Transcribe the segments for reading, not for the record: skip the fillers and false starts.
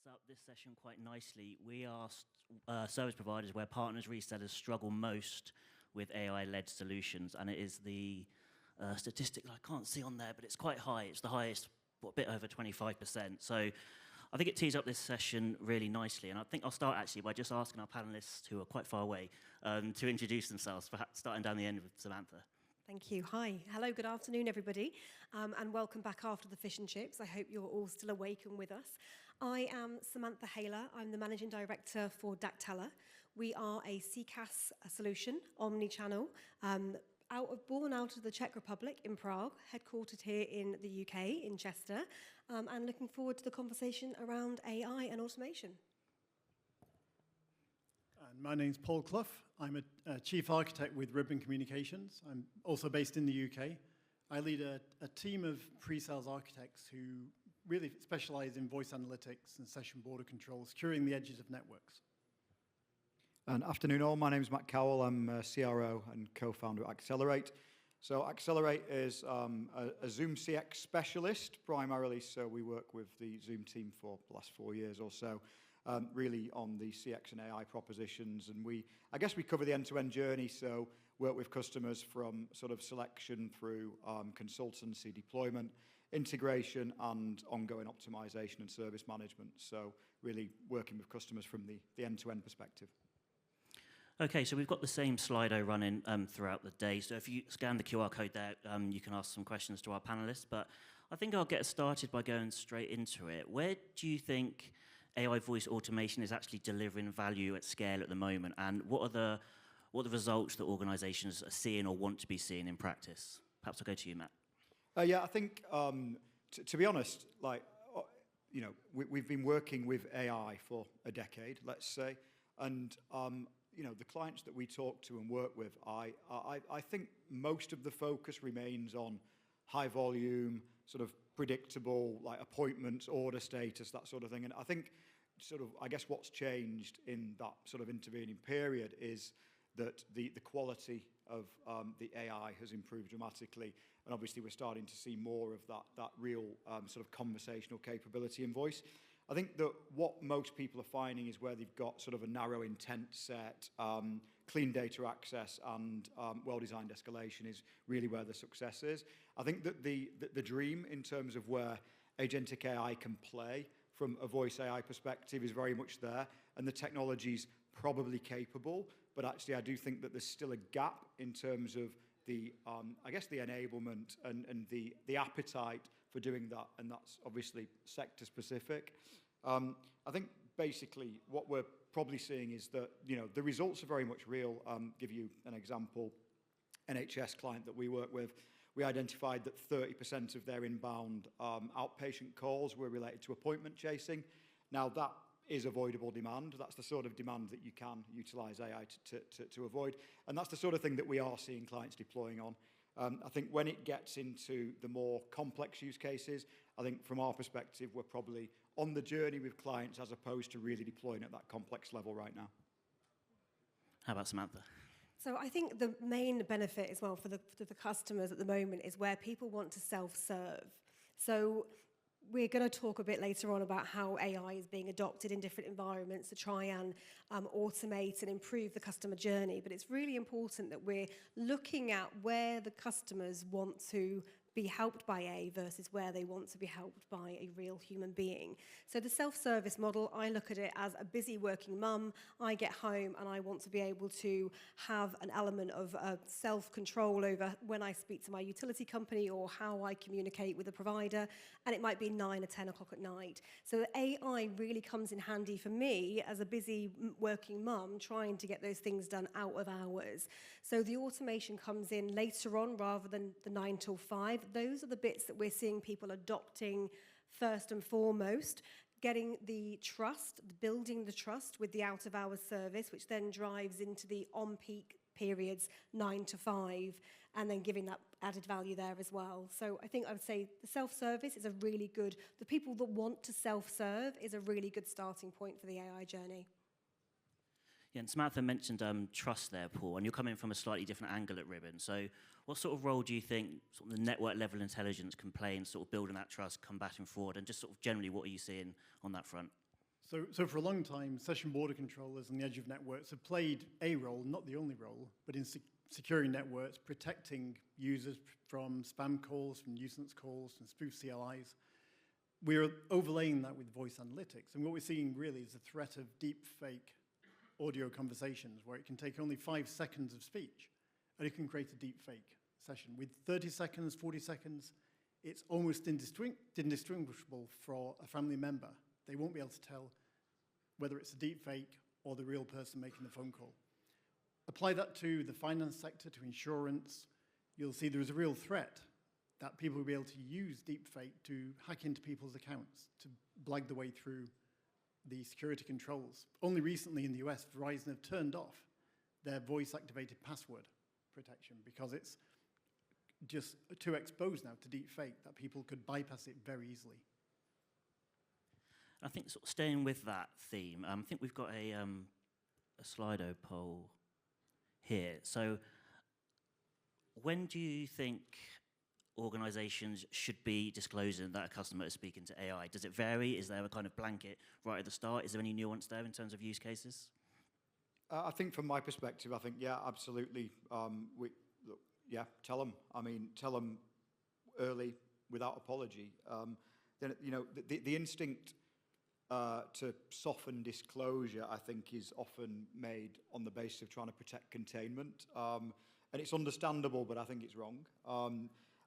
wraps up this session quite nicely. We asked service providers where partners, resellers struggle most with AI-led solutions, and it is the statistic that I can't see on there, but it's quite high. It's the highest, a bit over 25%. So I think it tees up this session really nicely, and I think I'll start actually by just asking our panelists, who are quite far away, to introduce themselves, perhaps starting down the end with Samantha. Thank you. Hi. Hello, good afternoon, everybody, and welcome back after the fish and chips. I hope you're all still awake and with us. I am Samantha Haylor. I'm the Managing Director for Dactella. We are a CCaaS solution, omni-channel, born out of the Czech Republic in Prague, headquartered here in the UK, in Chester, and looking forward to the conversation around AI and automation. And my name's Paul Clough. I'm a chief architect with Ribbon Communications. I'm also based in the UK. I lead a team of pre-sales architects who really specialize in voice analytics and session border control, securing the edges of networks. And afternoon all, my name is Matt Cowell. I'm a CRO and co-founder at Accelerate. So Accelerate is a Zoom CX specialist primarily, so we work with the Zoom team for the last 4 years or so, really on the CX and AI propositions. And I guess we cover the end-to-end journey, so work with customers from sort of selection through consultancy, deployment, integration, and ongoing optimization and service management. So really working with customers from the end-to-end perspective. Okay, so we've got the same Slido running throughout the day. So if you scan the QR code there, you can ask some questions to our panelists. But I think I'll get started by going straight into it. Where do you think AI voice automation is actually delivering value at scale at the moment? And what are the results that organizations are seeing or want to be seeing in practice? Perhaps I'll go to you, Matt. Yeah, I think, to be honest, we've been working with AI for a decade, let's say. And the clients that we talk to and work with, I think most of the focus remains on high volume, sort of predictable, like appointments, order status, that sort of thing. And I think I guess what's changed in that sort of intervening period is that the quality of the AI has improved dramatically. And obviously we're starting to see more of that real sort of conversational capability in voice. I think that what most people are finding is where they've got sort of a narrow intent set, clean data access, and well-designed escalation is really where the success is. I think that the dream in terms of where agentic AI can play from a voice AI perspective is very much there, and the technology's probably capable, but actually I do think that there's still a gap in terms of the, I guess, the enablement and the appetite for doing that, and that's obviously sector specific. I think basically what we're probably seeing is that the results are very much real. Give you an example, NHS client that we work with, we identified that 30% of their inbound outpatient calls were related to appointment chasing. Now that is avoidable demand. That's the sort of demand that you can utilize AI to avoid. And that's the sort of thing that we are seeing clients deploying on. I think when it gets into the more complex use cases, I think from our perspective, we're probably on the journey with clients as opposed to really deploying at that complex level right now. How about Samantha? So I think the main benefit as well for the customers at the moment is where people want to self-serve. So we're going to talk a bit later on about how AI is being adopted in different environments to try and automate and improve the customer journey. But it's really important that we're looking at where the customers want to be helped by AI versus where they want to be helped by a real human being. So the self-service model, I look at it as a busy working mum. I get home and I want to be able to have an element of self-control over when I speak to my utility company or how I communicate with a provider, and it might be 9 or 10 o'clock at night. So the AI really comes in handy for me as a busy working mum trying to get those things done out of hours. So the automation comes in later on rather than the 9 till 5. Those are the bits that we're seeing people adopting first and foremost, getting the trust, building the trust with the out-of-hours service, which then drives into the on-peak periods, 9 to 5, and then giving that added value there as well. So I think I would say the self-service is a really good, the people that want to self-serve is a really good starting point for the AI journey. Yeah, and Samantha mentioned trust there, Paul, and you're coming from a slightly different angle at Ribbon. So what sort of role do you think sort of the network level intelligence can play in sort of building that trust, combating fraud, and just sort of generally what are you seeing on that front? So for a long time, session border controllers on the edge of networks have played a role, not the only role, but in securing networks, protecting users from spam calls, from nuisance calls, from spoof CLIs. We're overlaying that with voice analytics. And what we're seeing really is the threat of deep fake audio conversations where it can take only 5 seconds of speech and it can create a deep fake session. With 30 seconds, 40 seconds, it's almost indistinguishable for a family member. They won't be able to tell whether it's a deep fake or the real person making the phone call. Apply that to the finance sector, to insurance, you'll see there is a real threat that people will be able to use deepfake to hack into people's accounts, to blag the way through the security controls. Only recently in the US, Verizon have turned off their voice-activated password protection because it's just too exposed now to deepfake that people could bypass it very easily. I think sort of staying with that theme, I think we've got a Slido poll here. So when do you think organizations should be disclosing that a customer is speaking to AI? Does it vary? Is there a kind of blanket right at the start? Is there any nuance there in terms of use cases? I think from my perspective, I think, yeah, absolutely. Yeah, tell them. I mean, tell them early without apology. Then, you know, the instinct to soften disclosure, I think, is often made on the basis of trying to protect containment. And it's understandable, but I think it's wrong.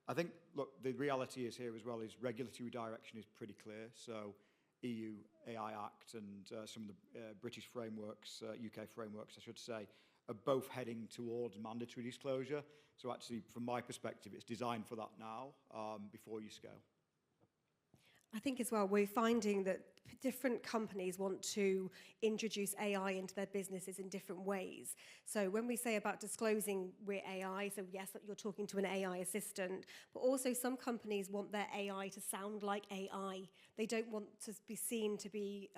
I think, look, the reality is here as well is regulatory direction is pretty clear. So EU AI Act and some of the British frameworks, UK frameworks, I should say, are both heading towards mandatory disclosure. So actually, from my perspective, it's designed for that now before you scale. I think as well, we're finding that different companies want to introduce AI into their businesses in different ways. So when we say about disclosing we're AI, so yes, you're talking to an AI assistant, but also some companies want their AI to sound like AI. They don't want to be seen to be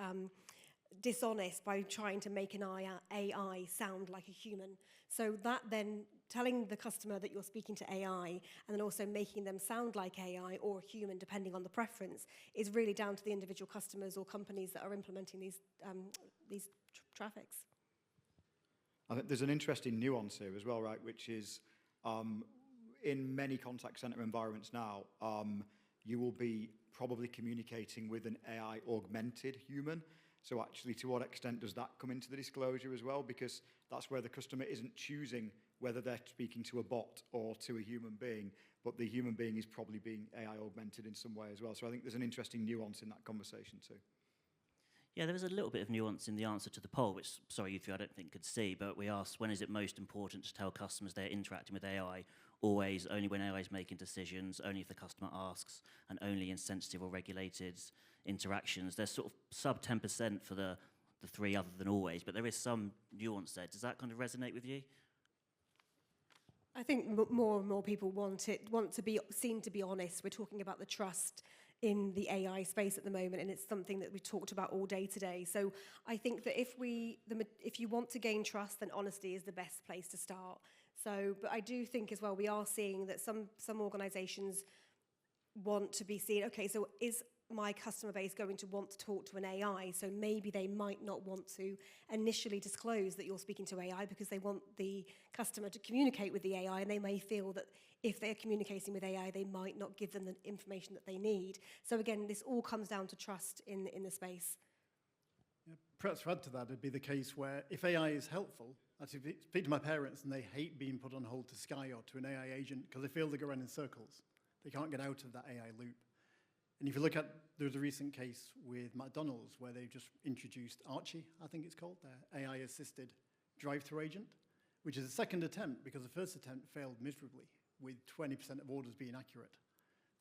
dishonest by trying to make an AI sound like a human. So that then telling the customer that you're speaking to AI and then also making them sound like AI or human, depending on the preference, is really down to the individual customers or companies that are implementing these traffics. I think there's an interesting nuance here as well, right, which is in many contact center environments now, you will be probably communicating with an AI augmented human. So actually, to what extent does that come into the disclosure as well? Because that's where the customer isn't choosing whether they're speaking to a bot or to a human being, but the human being is probably being AI augmented in some way as well. So I think there's an interesting nuance in that conversation too. Yeah, there was a little bit of nuance in the answer to the poll, which, sorry, you three I don't think could see, but we asked, when is it most important to tell customers they're interacting with AI? Always, only when AI is making decisions, only if the customer asks, and only in sensitive or regulated interactions. There's sort of sub 10% for the three other than always, but there is some nuance there. Does that kind of resonate with you? I think more and more people want to be seen to be honest. We're talking about the trust in the AI space at the moment, and it's something that we talked about all day today. So I think that if you want to gain trust, then honesty is the best place to start. So, but I do think as well, we are seeing that some organizations want to be seen, okay, so is my customer base going to want to talk to an AI? So maybe they might not want to initially disclose that you're speaking to AI because they want the customer to communicate with the AI, and they may feel that if they're communicating with AI, they might not give them the information that they need. So again, this all comes down to trust in the space. Yeah, perhaps to add to that, it'd be the case where if AI is helpful, I speak to my parents and they hate being put on hold to Sky or to an AI agent because they feel they go around in circles. They can't get out of that AI loop. And if you look at, there was a recent case with McDonald's where they just introduced Archie, I think it's called, their AI-assisted drive-through agent, which is a second attempt because the first attempt failed miserably, with 20% of orders being accurate.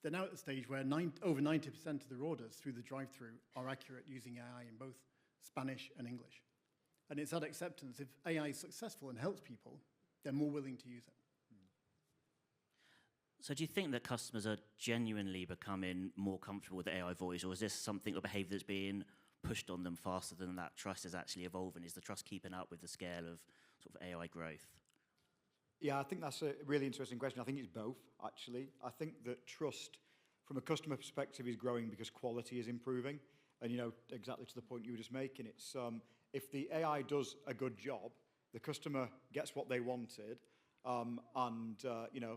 They're now at the stage where over 90% of their orders through the drive-through are accurate using AI in both Spanish and English. And it's that acceptance. If AI is successful and helps people, they're more willing to use it. So do you think that customers are genuinely becoming more comfortable with AI voice, or is this something, a behavior that's being pushed on them faster than that trust is actually evolving? Is the trust keeping up with the scale of sort of AI growth? Yeah, I think that's a really interesting question. I think it's both, actually. I think that trust from a customer perspective is growing because quality is improving. And, exactly to the point you were just making, it's if the AI does a good job, the customer gets what they wanted, and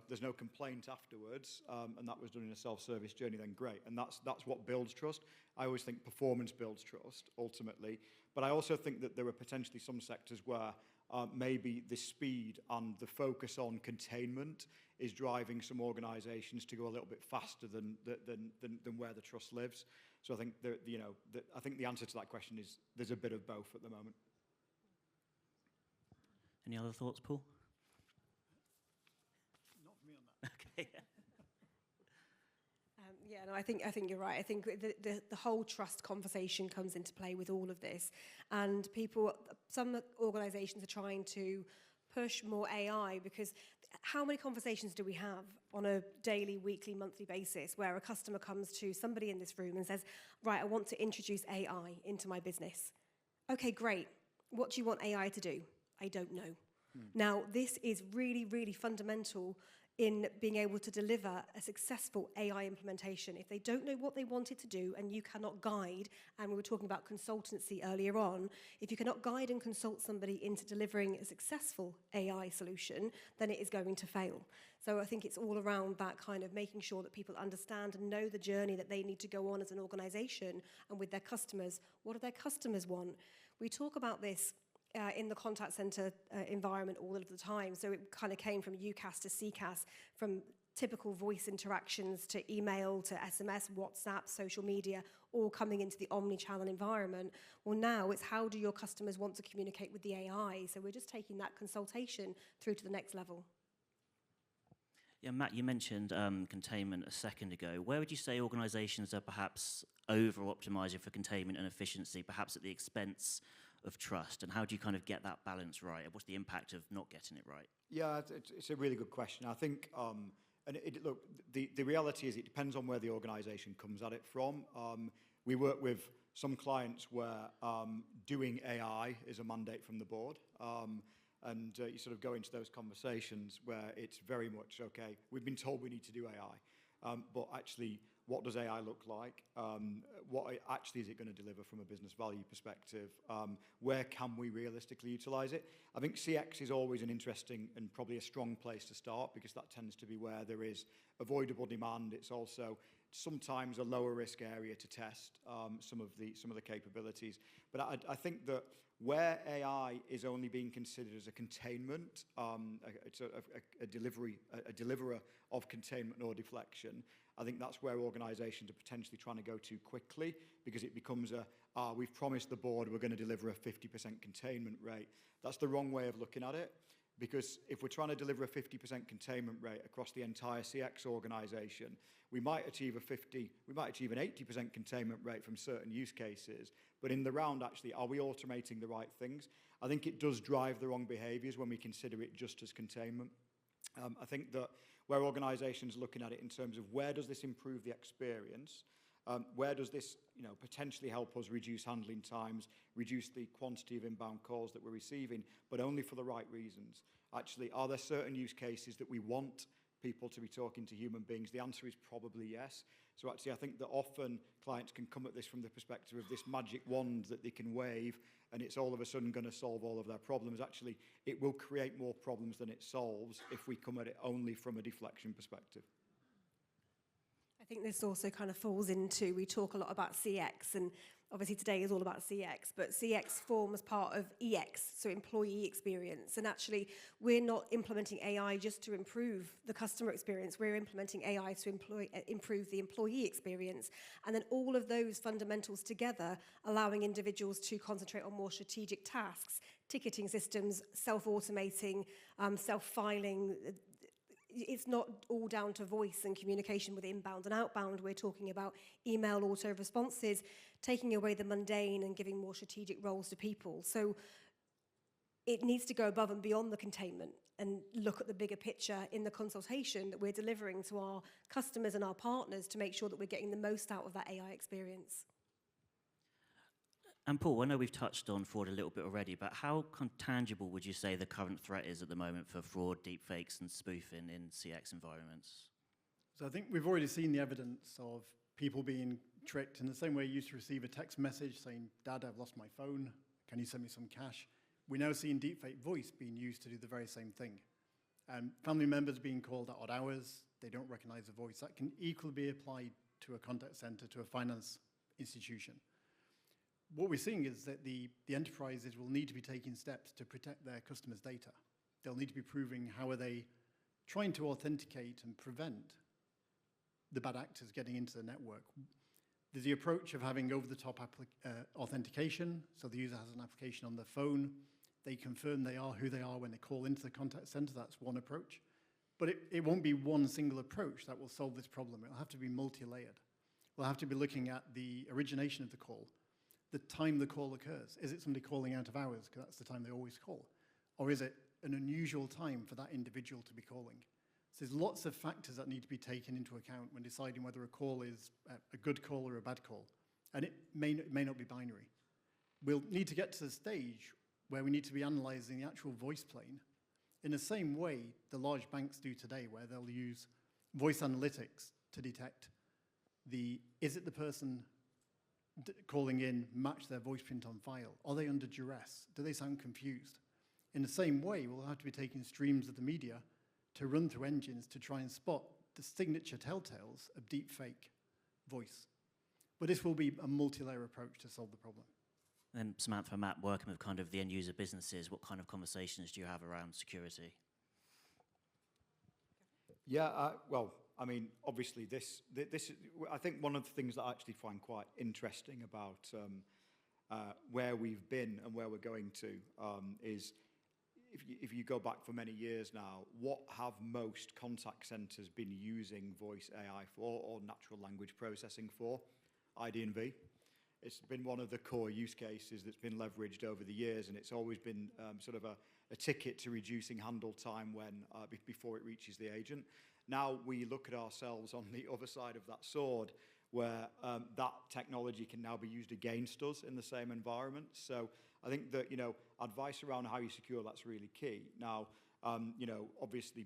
there's no complaint afterwards, and that was done in a self-service journey, then great. And that's what builds trust. I always think performance builds trust, ultimately. But I also think that there are potentially some sectors where maybe the speed and the focus on containment is driving some organisations to go a little bit faster than where the trust lives. So I think I think the answer to that question is there's a bit of both at the moment. Any other thoughts, Paul? Not for me on that. Okay. Yeah, no, I think you're right. I think the whole trust conversation comes into play with all of this, and some organisations are trying to push more AI, because how many conversations do we have on a daily, weekly, monthly basis where a customer comes to somebody in this room and says, right, I want to introduce AI into my business. Okay, great. What do you want AI to do? I don't know. Now, this is really, really fundamental in being able to deliver a successful AI implementation. If they don't know what they want it to do and you cannot guide, and we were talking about consultancy earlier on, if you cannot guide and consult somebody into delivering a successful AI solution, then it is going to fail. So I think it's all around that kind of making sure that people understand and know the journey that they need to go on as an organisation and with their customers. What do their customers want? We talk about this in the contact center environment all of the time. So it kind of came from UCaaS to CCaaS, from typical voice interactions to email to SMS, WhatsApp, social media, all coming into the omni-channel environment. Well, now it's how do your customers want to communicate with the AI? So we're just taking that consultation through to the next level. Yeah, Matt, you mentioned containment a second ago. Where would you say organisations are perhaps over-optimising for containment and efficiency, perhaps at the expense of trust? And how do you kind of get that balance right? What's the impact of not getting it right? Yeah, it's a really good question. I think, look, the reality is it depends on where the organisation comes at it from. We work with some clients where doing AI is a mandate from the board. And you sort of go into those conversations where it's very much, okay, we've been told we need to do AI, but actually, what does AI look like? What actually is it going to deliver from a business value perspective? Where can we realistically utilise it? I think CX is always an interesting and probably a strong place to start, because that tends to be where there is avoidable demand. It's also sometimes a lower risk area to test some of the capabilities. But I think that where AI is only being considered as a containment, it's a deliverer of containment or deflection, I think that's where organisations are potentially trying to go too quickly, because it becomes we've promised the board we're going to deliver a 50% containment rate. That's the wrong way of looking at it, because if we're trying to deliver a 50% containment rate across the entire CX organisation, we might achieve an 80% containment rate from certain use cases, but in the round, actually, are we automating the right things? I think it does drive the wrong behaviours when we consider it just as containment. I think that where organisations are looking at it in terms of where does this improve the experience, where does this potentially help us reduce handling times, reduce the quantity of inbound calls that we're receiving, but only for the right reasons. Actually, are there certain use cases that we want people to be talking to human beings? The answer is probably yes. So actually, I think that often clients can come at this from the perspective of this magic wand that they can wave, and it's all of a sudden going to solve all of their problems. Actually, it will create more problems than it solves if we come at it only from a deflection perspective. I think this also kind of falls into, we talk a lot about CX, and obviously today is all about CX, but CX forms part of EX, so employee experience. And actually, we're not implementing AI just to improve the customer experience. We're implementing AI to improve the employee experience. And then all of those fundamentals together, allowing individuals to concentrate on more strategic tasks, ticketing systems, self-automating, self-filing. It's not all down to voice and communication with inbound and outbound. We're talking about email auto responses, taking away the mundane and giving more strategic roles to people. So it needs to go above and beyond the containment and look at the bigger picture in the consultation that we're delivering to our customers and our partners to make sure that we're getting the most out of that AI experience. And Paul, I know we've touched on fraud a little bit already, but how tangible would you say the current threat is at the moment for fraud, deepfakes and spoofing in CX environments? So I think we've already seen the evidence of people being tricked in the same way you used to receive a text message saying, Dad, I've lost my phone. Can you send me some cash? We're now seeing deepfake voice being used to do the very same thing. Family members being called at odd hours, they don't recognize the voice. That can equally be applied to a contact center, to a finance institution. What we're seeing is that the enterprises will need to be taking steps to protect their customers' data. They'll need to be proving how are they trying to authenticate and prevent the bad actors getting into the network. There's the approach of having over-the-top authentication, so the user has an application on their phone, they confirm they are who they are when they call into the contact center. That's one approach. But it won't be one single approach that will solve this problem. It'll have to be multi-layered. We'll have to be looking at the origination of the call, the time the call occurs. Is it somebody calling out of hours, because that's the time they always call? Or is it an unusual time for that individual to be calling? So there's lots of factors that need to be taken into account when deciding whether a call is a good call or a bad call. And it may not be binary. We'll need to get to the stage where we need to be analyzing the actual voice plane in the same way the large banks do today, where they'll use voice analytics to detect is it the person calling in match their voice print on file? Are they under duress? Do they sound confused? In the same way, we'll have to be taking streams of the media to run through engines to try and spot the signature telltales of deep fake voice. But this will be a multi-layer approach to solve the problem. And Samantha and Matt, working with kind of the end user businesses, what kind of conversations do you have around security? Yeah, well, I mean, obviously this I think one of the things that I actually find quite interesting about where we've been and where we're going to is if you go back for many years now, what have most contact centers been using voice AI for or natural language processing for? ID&V. It's been one of the core use cases that's been leveraged over the years, and it's always been sort of a ticket to reducing handle time when before it reaches the agent. Now we look at ourselves on the other side of that sword, where that technology can now be used against us in the same environment. So I think that, advice around how you secure that's really key. Now, obviously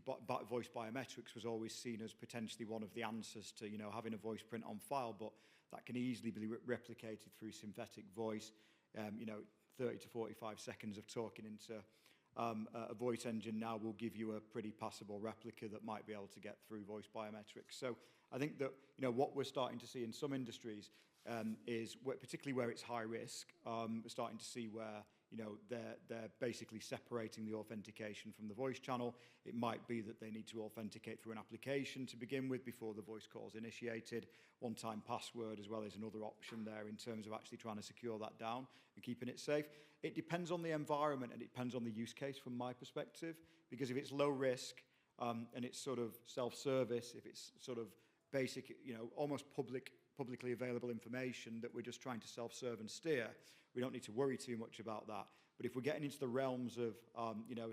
voice biometrics was always seen as potentially one of the answers to, having a voice print on file, but that can easily be replicated through synthetic voice. 30 to 45 seconds of talking into a voice engine now will give you a pretty passable replica that might be able to get through voice biometrics. So I think that what we're starting to see in some industries is particularly where it's high risk. We're starting to see where they're basically separating the authentication from the voice channel. It might be that they need to authenticate through an application to begin with before the voice call is initiated. One-time password as well is another option there in terms of actually trying to secure that down and keeping it safe. It depends on the environment and it depends on the use case from my perspective, because if it's low risk and it's sort of self-service, if it's sort of basic, almost publicly available information that we're just trying to self-serve and steer, we don't need to worry too much about that. But if we're getting into the realms of,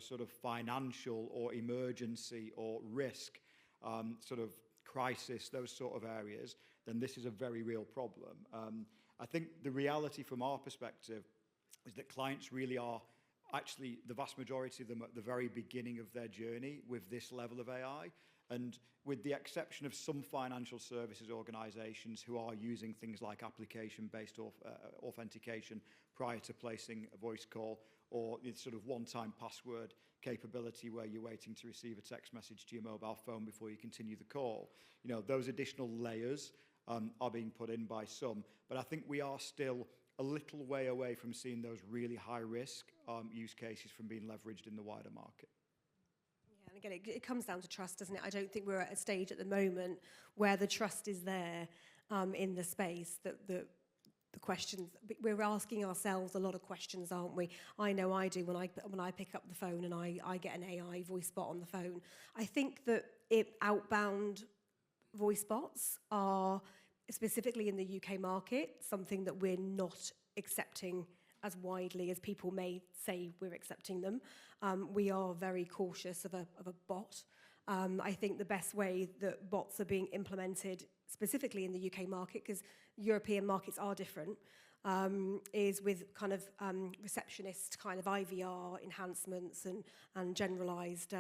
sort of financial or emergency or risk, sort of crisis, those sort of areas, then this is a very real problem. I think the reality from our perspective is that clients really are actually, the vast majority of them at the very beginning of their journey with this level of AI. And with the exception of some financial services organizations who are using things like application-based authentication prior to placing a voice call, or it's sort of one-time password capability where you're waiting to receive a text message to your mobile phone before you continue the call. Those additional layers are being put in by some. But I think we are still a little way away from seeing those really high-risk use cases from being leveraged in the wider market. And again, it comes down to trust, doesn't it? I don't think we're at a stage at the moment where the trust is there in the space that the questions, we're asking ourselves a lot of questions, aren't we? I know I do when I pick up the phone and I get an AI voice bot on the phone. I think that outbound voice bots are, specifically in the UK market, something that we're not accepting as widely as people may say we're accepting them. We are very cautious of a bot. I think the best way that bots are being implemented, specifically in the UK market, because European markets are different, is with kind of receptionist kind of IVR enhancements and generalised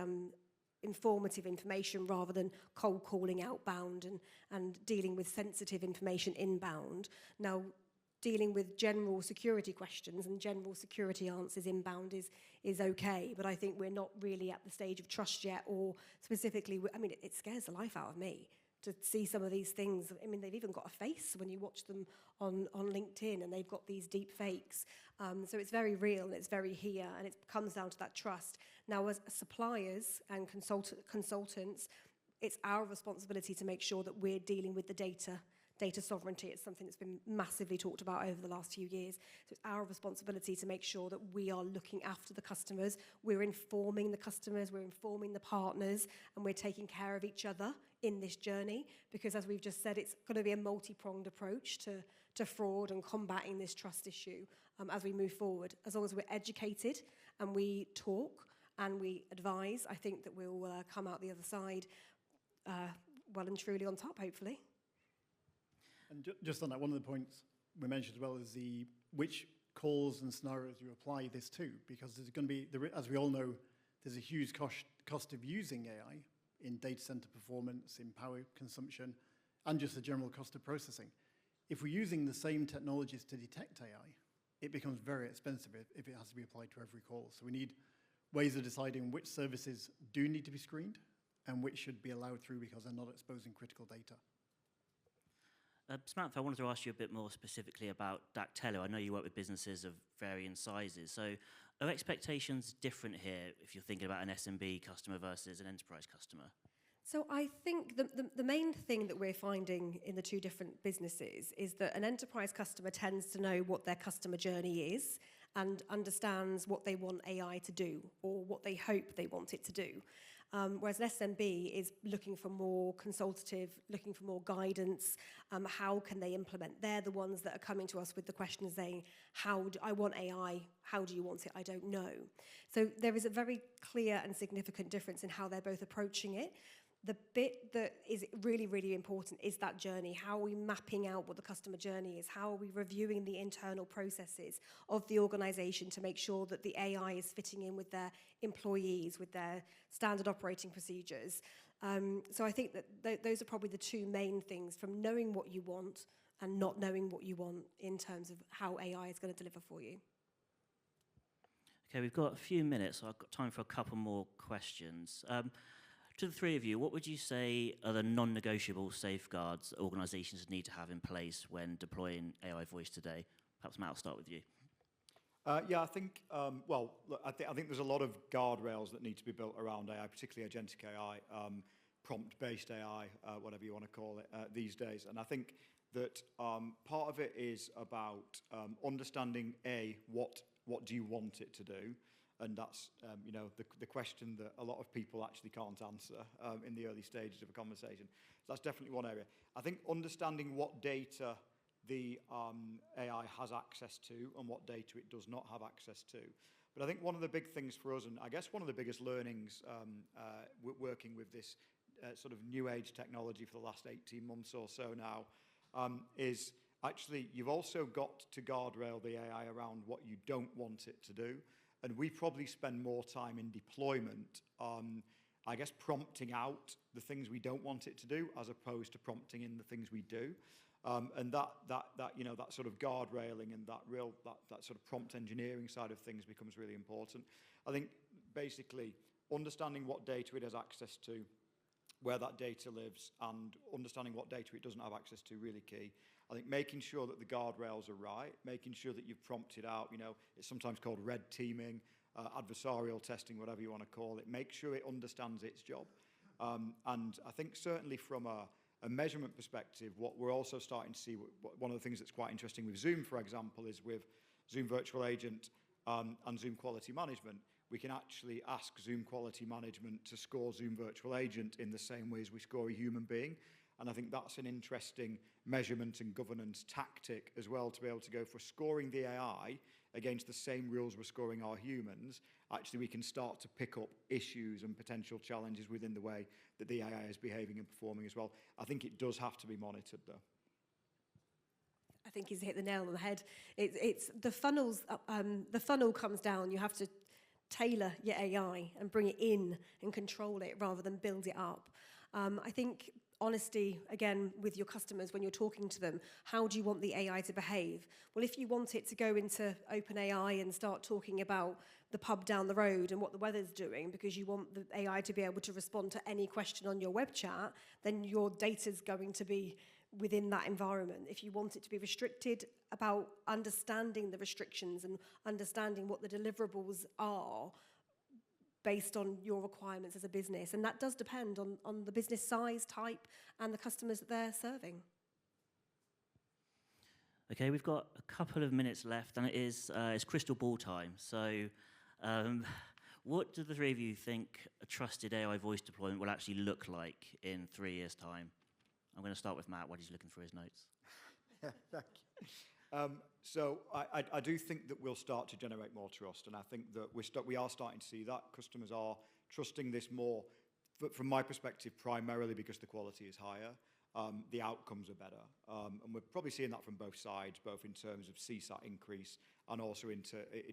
informative information rather than cold calling outbound and dealing with sensitive information inbound. Now, dealing with general security questions and general security answers inbound is okay, but I think we're not really at the stage of trust yet, or specifically, I mean, it scares the life out of me to see some of these things. I mean, they've even got a face when you watch them on LinkedIn, and they've got these deep fakes. So it's very real, and it's very here, and it comes down to that trust. Now, as suppliers and consultants, it's our responsibility to make sure that we're dealing with the data. Data sovereignty is something that's been massively talked about over the last few years. So it's our responsibility to make sure that we are looking after the customers, we're informing the customers, we're informing the partners, and we're taking care of each other in this journey. Because as we've just said, it's going to be a multi-pronged approach to fraud and combating this trust issue as we move forward. As long as we're educated and we talk and we advise, I think that we'll come out the other side well and truly on top, hopefully. And just on that, one of the points we mentioned as well is which calls and scenarios you apply this to, because there's going to be, as we all know, there's a huge cost of using AI in data center performance, in power consumption, and just the general cost of processing. If we're using the same technologies to detect AI, it becomes very expensive if it has to be applied to every call. So we need ways of deciding which services do need to be screened and which should be allowed through because they're not exposing critical data. Samantha, I wanted to ask you a bit more specifically about Dactello. I know you work with businesses of varying sizes. So are expectations different here if you're thinking about an SMB customer versus an enterprise customer? So I think the main thing that we're finding in the two different businesses is that an enterprise customer tends to know what their customer journey is and understands what they want AI to do or what they hope they want it to do. Whereas an SMB is looking for more consultative, looking for more guidance. How can they implement? They're the ones that are coming to us with the question saying, I want AI, how do you want it? I don't know. So there is a very clear and significant difference in how they're both approaching it. The bit that is really, really important is that journey. How are we mapping out what the customer journey is? How are we reviewing the internal processes of the organization to make sure that the AI is fitting in with their employees, with their standard operating procedures? So I think that those are probably the two main things, from knowing what you want and not knowing what you want in terms of how AI is going to deliver for you. Okay, we've got a few minutes, so I've got time for a couple more questions. To the three of you, what would you say are the non-negotiable safeguards organisations need to have in place when deploying AI voice today? Perhaps Matt, I'll start with you. Yeah, I think, well, look, I think there's a lot of guardrails that need to be built around AI, particularly agentic AI, prompt-based AI, whatever you want to call it these days. And I think that part of it is about understanding, what do you want it to do? And that's, you know, the question that a lot of people actually can't answer in the early stages of a conversation. So that's definitely one area. I think understanding what data the AI has access to and what data it does not have access to. But I think one of the big things for us, and I guess one of the biggest learnings working with this sort of new age technology for the last 18 months or so now, is actually you've also got to guardrail the AI around what you don't want it to do. And we probably spend more time in deployment, I guess, prompting out the things we don't want it to do, as opposed to prompting in the things we do. And that you know, that sort of guardrailing and that sort of prompt engineering side of things becomes really important. I think basically understanding what data it has access to, where that data lives, and understanding what data it doesn't have access to, really key. I think making sure that the guardrails are right, making sure that you've prompted out, you know, it's sometimes called red teaming, adversarial testing, whatever you want to call it. Make sure it understands its job. And I think certainly from a measurement perspective, what we're also starting to see, one of the things that's quite interesting with Zoom, for example, is with Zoom Virtual Agent and Zoom Quality Management, we can actually ask Zoom Quality Management to score Zoom Virtual Agent in the same way as we score a human being. And I think that's an interesting measurement and governance tactic as well, to be able to go for scoring the AI against the same rules we're scoring our humans. Actually, we can start to pick up issues and potential challenges within the way that the AI is behaving and performing as well. I think it does have to be monitored, though. I think he's hit the nail on the head. It's the funnels. The funnel comes down. You have to tailor your AI and bring it in and control it rather than build it up. I think honesty, again, with your customers when you're talking to them, how do you want the AI to behave? Well, if you want it to go into OpenAI and start talking about the pub down the road and what the weather's doing because you want the AI to be able to respond to any question on your web chat, then your data's going to be within that environment. If you want it to be restricted, about understanding the restrictions and understanding what the deliverables are based on your requirements as a business. And that does depend on the business size, type, and the customers that they're serving. Okay, we've got a couple of minutes left, and it's crystal ball time. So what do the three of you think a trusted AI voice deployment will actually look like in 3 years' time? I'm going to start with Matt while he's looking for his notes. Yeah, thank you. So I do think that we'll start to generate more trust, and I think that we are starting to see that. Customers are trusting this more, from my perspective, primarily because the quality is higher. The outcomes are better. And we're probably seeing that from both sides, both in terms of CSAT increase and also in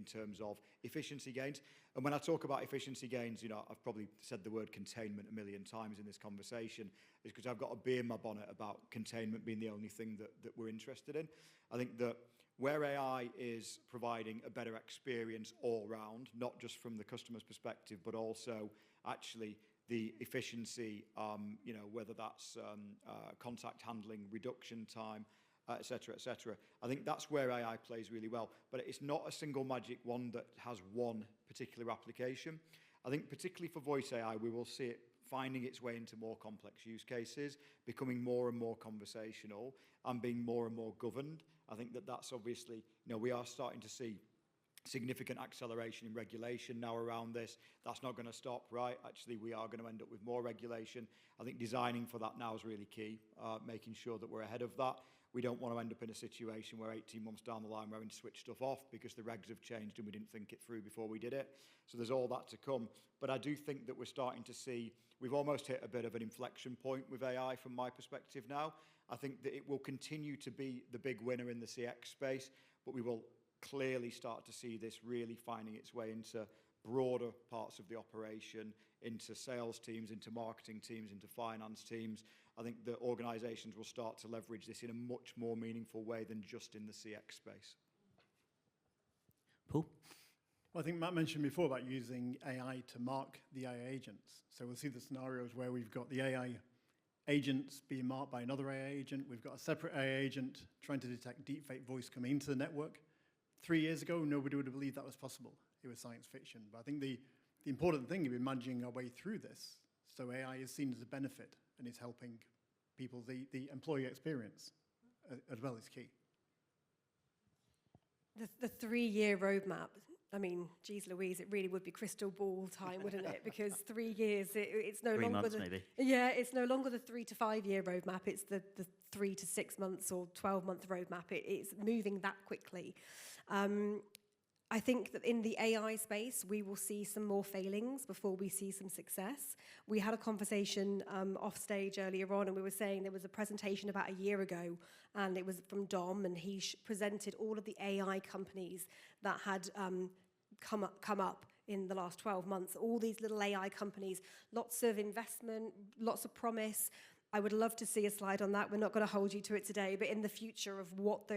terms of efficiency gains. And when I talk about efficiency gains, I've probably said the word containment a million times in this conversation, is because I've got a bee in my bonnet about containment being the only thing that we're interested in. I think that where AI is providing a better experience all round, not just from the customer's perspective, but also actually the efficiency, whether that's contact handling, reduction time, et cetera, et cetera. I think that's where AI plays really well. But it's not a single magic wand that has one particular application. I think particularly for voice AI, we will see it finding its way into more complex use cases, becoming more and more conversational, and being more and more governed. I think that's obviously, we are starting to see significant acceleration in regulation now around this. That's not going to stop, right? Actually, we are going to end up with more regulation. I think designing for that now is really key, making sure that we're ahead of that. We don't want to end up in a situation where 18 months down the line we're having to switch stuff off because the regs have changed and we didn't think it through before we did it. So there's all that to come. But I do think that we're starting to see, we've almost hit a bit of an inflection point with AI from my perspective now. I think that it will continue to be the big winner in the CX space, but we will clearly start to see this really finding its way into broader parts of the operation, into sales teams, into marketing teams, into finance teams. I think the organizations will start to leverage this in a much more meaningful way than just in the CX space. Paul? Well, I think Matt mentioned before about using AI to mark the AI agents. So we'll see the scenarios where we've got the AI agents being marked by another AI agent. We've got a separate AI agent trying to detect deepfake voice coming into the network. 3 years ago, nobody would have believed that was possible. It was science fiction. But I think the important thing is we're managing our way through this. So AI is seen as a benefit and is helping people, the employee experience as well is key. The 3-year roadmap, I mean, geez Louise, it really would be crystal ball time, wouldn't it? Because 3 years, it's no 3 longer months, maybe. Yeah, it's no longer the 3 to 5 year roadmap. It's the 3 to 6 months or 12-month roadmap. It's moving that quickly. I think that in the AI space, we will see some more failings before we see some success. We had a conversation off stage earlier on, and we were saying there was a presentation about a year ago, and it was from Dom, and he presented all of the AI companies that had come up in the last 12 months. All these little AI companies, lots of investment, lots of promise. I would love to see a slide on that. We're not going to hold you to it today, but in the future of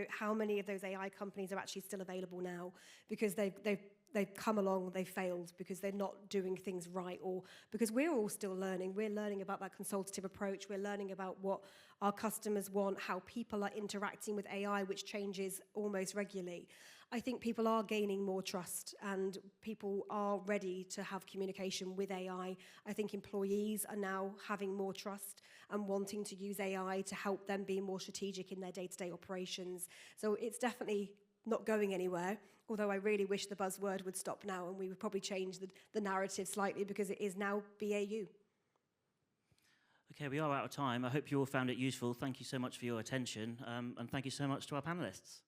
how many of those AI companies are actually still available now, because they've come along, they've failed because they're not doing things right, or because we're all still learning. We're learning about that consultative approach. We're learning about what our customers want, how people are interacting with AI, which changes almost regularly. I think people are gaining more trust and people are ready to have communication with AI. I think employees are now having more trust and wanting to use AI to help them be more strategic in their day-to-day operations. So it's definitely not going anywhere, although I really wish the buzzword would stop now and we would probably change the narrative slightly, because it is now BAU. Okay, we are out of time. I hope you all found it useful. Thank you so much for your attention, and thank you so much to our panelists.